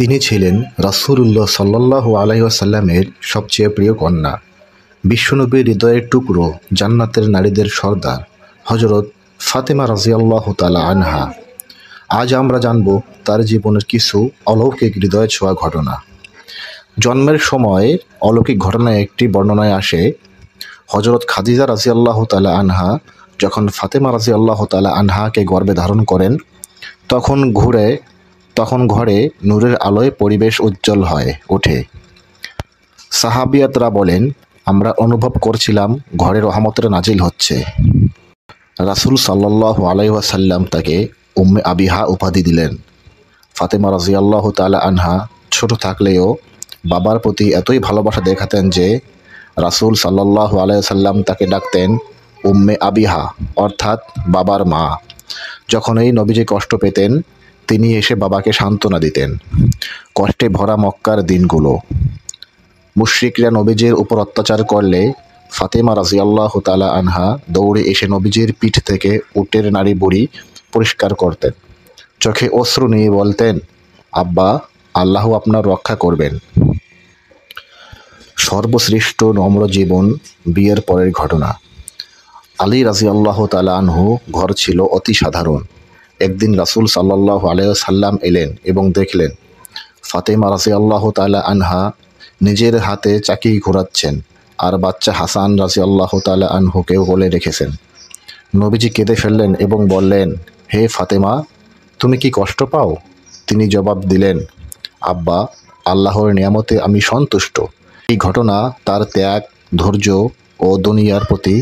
তিনি ছিলেন রাসূলুল্লাহ সাল্লাল্লাহু আলাইহি ওয়াসাল্লামের সবচেয়ে প্রিয় কন্যা, বিশ্বনবীর হৃদয়ের টুকরো, জান্নাতের নারীদের সর্দার হযরত ফাতেমা রাদিয়াল্লাহু তাআলা আনহা। আজ আমরা জানব তার জীবনের কিছু অলৌকিক হৃদয় ছোঁয়া ঘটনা। জন্মের সময় অলৌকিক ঘটনায় একটি বর্ণনায় আসে, হযরত খাদিজা রাদিয়াল্লাহু তাআলা আনহা যখন ফাতেমা রাদিয়াল্লাহু তাআলা আনহাকে গর্ভে ধারণ করেন, তখন ঘরে নূরের আলোয় পরিবেশ উজ্জ্বল হয়ে ওঠে। সাহাবিয়াতরা বলেন, আমরা অনুভব করছিলাম ঘরে রহমতের নাজিল হচ্ছে। রাসূল সাল্লাল্লাহু আলাইহি ওয়াসাল্লাম তাকে উম্মে আবিহা উপাধি দিলেন। ফাতেমা রাদিয়াল্লাহু তাআলা আনহা ছোট থাকলেও বাবার প্রতি এতই ভালোবাসা দেখাতেন যে রাসূল সাল্লাল্লাহু আলাইহি ওয়াসাল্লাম তাকে ডাকতেন উম্মে আবিহা, অর্থাৎ বাবার মা। যখনই নবীজি কষ্ট পেতেন, তিনি এসে বাবাকে সান্ত্বনা দিতেন। কষ্টে ভরা মক্কার দিনগুলো, মুশরিকরা নবীজির উপর অত্যাচার করলে ফাতেমা রাদিয়াল্লাহু তাআলা আনহা দৌড়ে এসে নবীজির পিঠ থেকে উটের নাড়ি বুড়ি পরিষ্কার করতেন। চোখে অশ্রু নিয়ে বলতেন, আব্বা, আল্লাহ আপনার রক্ষা করবেন। সর্বশ্রেষ্ঠ নম্র জীবন বিয়ের পরের ঘটনা। আলী রাদিয়াল্লাহু তাআলা আনহু ঘর ছিল অতি সাধারণ। একদিন রাসূল সাল্লাল্লাহু আলাইহি ওয়াসাল্লাম এলেন এবং দেখলেন ফাতেমা রাদিয়াল্লাহু তাআলা আনহা নিজের হাতে চাকি ঘোরাচ্ছেন আর বাচ্চা হাসান রাদিয়াল্লাহু তাআলা আনহুকে কোলে রেখেছেন। নবীজি কেঁদে ফেললেন এবং বললেন, হে ফাতেমা, তুমি কি কষ্ট পাও? তিনি জবাব দিলেন, আব্বা, আল্লাহর নিয়ামতে আমি সন্তুষ্ট। এই ঘটনা তার ত্যাগ, ধৈর্য ও দুনিয়ার প্রতি